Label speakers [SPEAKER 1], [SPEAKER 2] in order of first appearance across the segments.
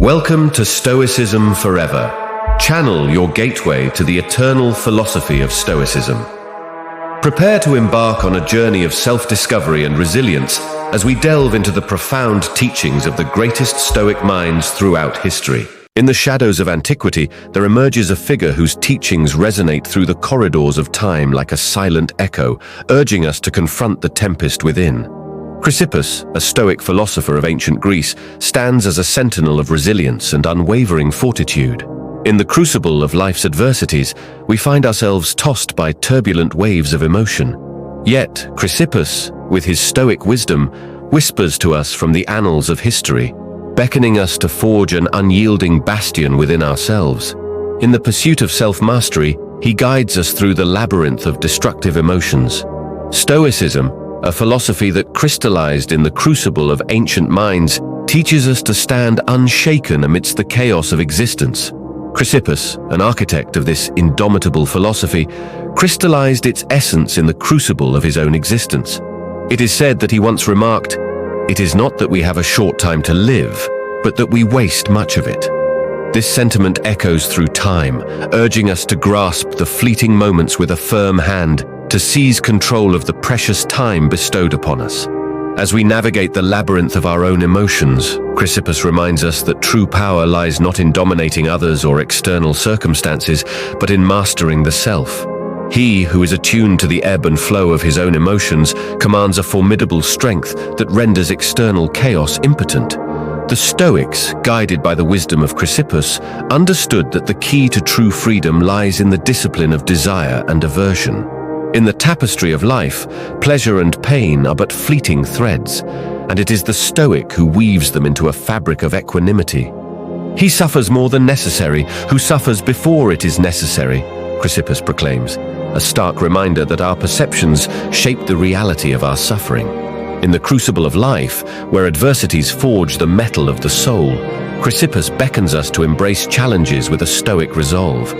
[SPEAKER 1] Welcome to Stoicism Forever. Channel your gateway to the eternal philosophy of Stoicism. Prepare to embark on a journey of self-discovery and resilience as we delve into the profound teachings of the greatest Stoic minds throughout history. In the shadows of antiquity, there emerges a figure whose teachings resonate through the corridors of time like a silent echo, urging us to confront the tempest within. Chrysippus, a Stoic philosopher of ancient Greece, stands as a sentinel of resilience and unwavering fortitude. In the crucible of life's adversities, we find ourselves tossed by turbulent waves of emotion. Yet, Chrysippus, with his Stoic wisdom, whispers to us from the annals of history, beckoning us to forge an unyielding bastion within ourselves. In the pursuit of self-mastery, he guides us through the labyrinth of destructive emotions. Stoicism, a philosophy that crystallized in the crucible of ancient minds, teaches us to stand unshaken amidst the chaos of existence. Chrysippus, an architect of this indomitable philosophy, crystallized its essence in the crucible of his own existence. It is said that he once remarked, "It is not that we have a short time to live, but that we waste much of it." This sentiment echoes through time, urging us to grasp the fleeting moments with a firm hand, to seize control of the precious time bestowed upon us. As we navigate the labyrinth of our own emotions, Chrysippus reminds us that true power lies not in dominating others or external circumstances, but in mastering the self. He who is attuned to the ebb and flow of his own emotions commands a formidable strength that renders external chaos impotent. The Stoics, guided by the wisdom of Chrysippus, understood that the key to true freedom lies in the discipline of desire and aversion. In the tapestry of life, pleasure and pain are but fleeting threads, and it is the Stoic who weaves them into a fabric of equanimity. He suffers more than necessary, who suffers before it is necessary, Chrysippus proclaims, a stark reminder that our perceptions shape the reality of our suffering. In the crucible of life, where adversities forge the metal of the soul, Chrysippus beckons us to embrace challenges with a Stoic resolve.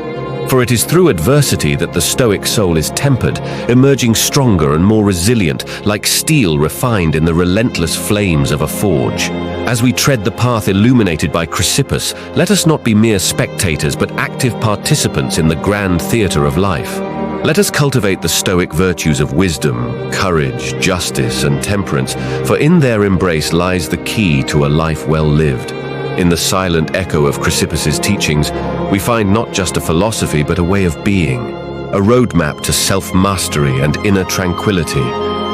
[SPEAKER 1] For it is through adversity that the Stoic soul is tempered, emerging stronger and more resilient, like steel refined in the relentless flames of a forge. As we tread the path illuminated by Chrysippus, let us not be mere spectators but active participants in the grand theater of life. Let us cultivate the Stoic virtues of wisdom, courage, justice, and temperance, for in their embrace lies the key to a life well lived. In the silent echo of Chrysippus's teachings, we find not just a philosophy but a way of being, a roadmap to self-mastery and inner tranquility.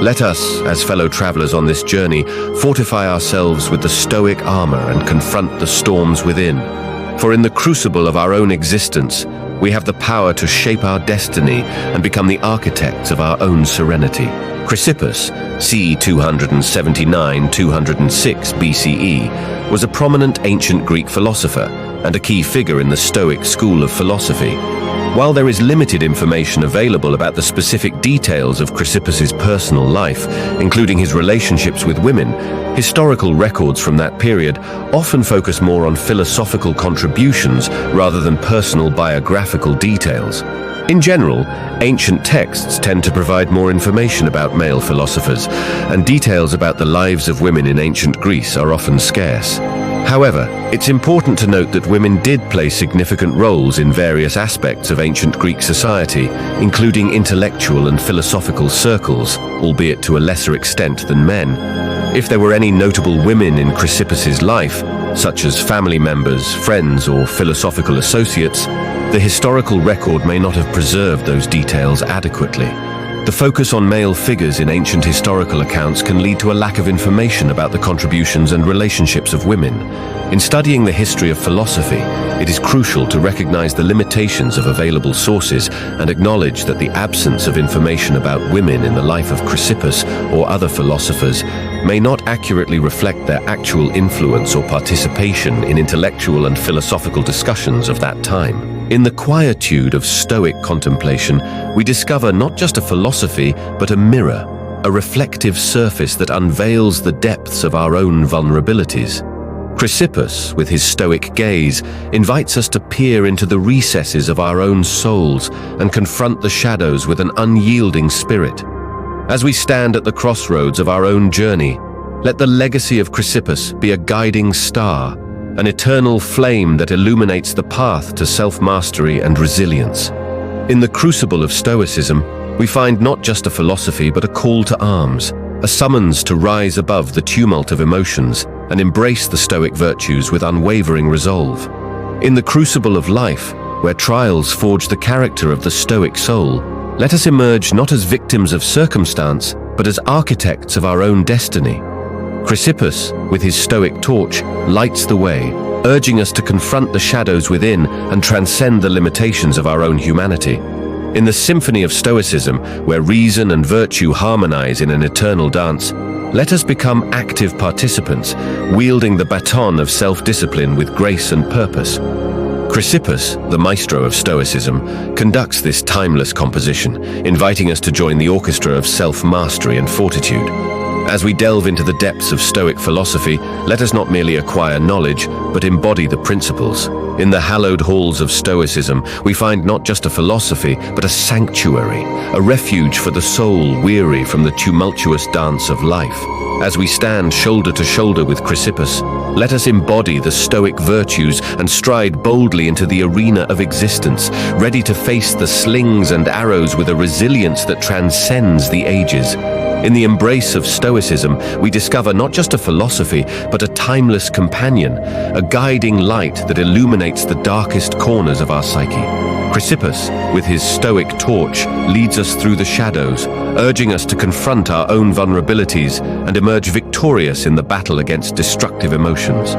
[SPEAKER 1] Let us, as fellow travelers on this journey, fortify ourselves with the Stoic armor and confront the storms within. For in the crucible of our own existence, we have the power to shape our destiny and become the architects of our own serenity. Chrysippus, c. 279–206 BCE, was a prominent ancient Greek philosopher and a key figure in the Stoic school of philosophy. While there is limited information available about the specific details of Chrysippus's personal life, including his relationships with women, historical records from that period often focus more on philosophical contributions rather than personal biographical details. In general, ancient texts tend to provide more information about male philosophers, and details about the lives of women in ancient Greece are often scarce. However, it's important to note that women did play significant roles in various aspects of ancient Greek society, including intellectual and philosophical circles, albeit to a lesser extent than men. If there were any notable women in Chrysippus's life, such as family members, friends, or philosophical associates, the historical record may not have preserved those details adequately. The focus on male figures in ancient historical accounts can lead to a lack of information about the contributions and relationships of women. In studying the history of philosophy, it is crucial to recognize the limitations of available sources and acknowledge that the absence of information about women in the life of Chrysippus or other philosophers may not accurately reflect their actual influence or participation in intellectual and philosophical discussions of that time. In the quietude of Stoic contemplation, we discover not just a philosophy, but a mirror, a reflective surface that unveils the depths of our own vulnerabilities. Chrysippus, with his Stoic gaze, invites us to peer into the recesses of our own souls and confront the shadows with an unyielding spirit. As we stand at the crossroads of our own journey, let the legacy of Chrysippus be a guiding star, an eternal flame that illuminates the path to self-mastery and resilience. In the crucible of Stoicism, we find not just a philosophy but a call to arms, a summons to rise above the tumult of emotions and embrace the Stoic virtues with unwavering resolve. In the crucible of life, where trials forge the character of the Stoic soul, let us emerge not as victims of circumstance, but as architects of our own destiny. Chrysippus, with his Stoic torch, lights the way, urging us to confront the shadows within and transcend the limitations of our own humanity. In the symphony of Stoicism, where reason and virtue harmonize in an eternal dance, let us become active participants, wielding the baton of self-discipline with grace and purpose. Chrysippus, the maestro of Stoicism, conducts this timeless composition, inviting us to join the orchestra of self-mastery and fortitude. As we delve into the depths of Stoic philosophy, let us not merely acquire knowledge, but embody the principles. In the hallowed halls of Stoicism, we find not just a philosophy, but a sanctuary, a refuge for the soul weary from the tumultuous dance of life. As we stand shoulder to shoulder with Chrysippus, let us embody the Stoic virtues and stride boldly into the arena of existence, ready to face the slings and arrows with a resilience that transcends the ages. In the embrace of Stoicism, we discover not just a philosophy, but a timeless companion, a guiding light that illuminates the darkest corners of our psyche. Chrysippus, with his Stoic torch, leads us through the shadows, urging us to confront our own vulnerabilities and emerge victorious in the battle against destructive emotions.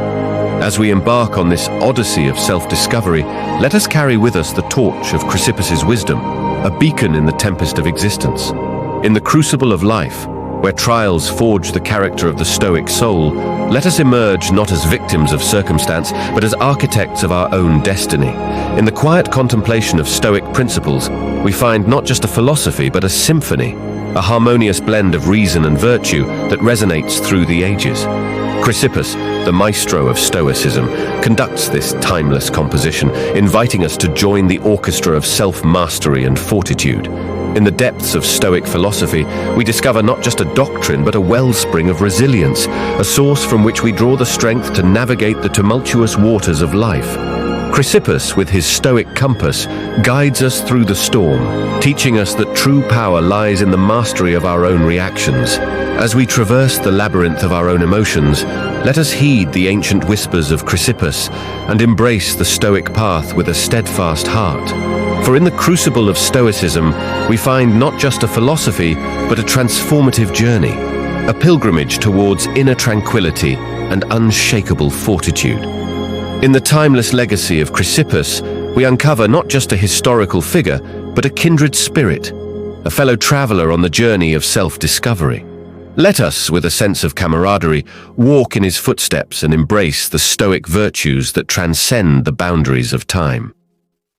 [SPEAKER 1] As we embark on this odyssey of self-discovery, let us carry with us the torch of Chrysippus's wisdom, a beacon in the tempest of existence. In the crucible of life, where trials forge the character of the Stoic soul, let us emerge not as victims of circumstance, but as architects of our own destiny. In the quiet contemplation of Stoic principles, we find not just a philosophy, but a symphony, a harmonious blend of reason and virtue that resonates through the ages. Chrysippus, the maestro of Stoicism, conducts this timeless composition, inviting us to join the orchestra of self-mastery and fortitude. In the depths of Stoic philosophy, we discover not just a doctrine, but a wellspring of resilience, a source from which we draw the strength to navigate the tumultuous waters of life. Chrysippus, with his Stoic compass, guides us through the storm, teaching us that true power lies in the mastery of our own reactions. As we traverse the labyrinth of our own emotions, let us heed the ancient whispers of Chrysippus and embrace the Stoic path with a steadfast heart. For in the crucible of Stoicism, we find not just a philosophy, but a transformative journey, a pilgrimage towards inner tranquility and unshakable fortitude. In the timeless legacy of Chrysippus, we uncover not just a historical figure, but a kindred spirit, a fellow traveler on the journey of self-discovery. Let us, with a sense of camaraderie, walk in his footsteps and embrace the Stoic virtues that transcend the boundaries of time.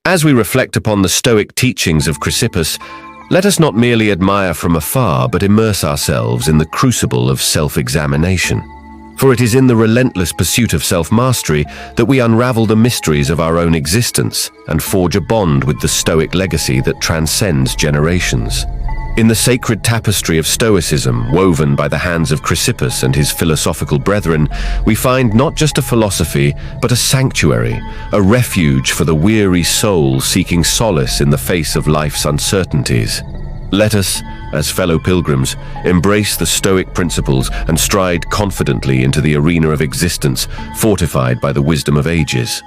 [SPEAKER 1] As we reflect upon the Stoic teachings of Chrysippus, let us not merely admire from afar, but immerse ourselves in the crucible of self-examination. For it is in the relentless pursuit of self-mastery that we unravel the mysteries of our own existence and forge a bond with the Stoic legacy that transcends generations. In the sacred tapestry of Stoicism, woven by the hands of Chrysippus and his philosophical brethren, we find not just a philosophy, but a sanctuary, a refuge for the weary soul seeking solace in the face of life's uncertainties. Let us, as fellow pilgrims, embrace the Stoic principles and stride confidently into the arena of existence, fortified by the wisdom of ages.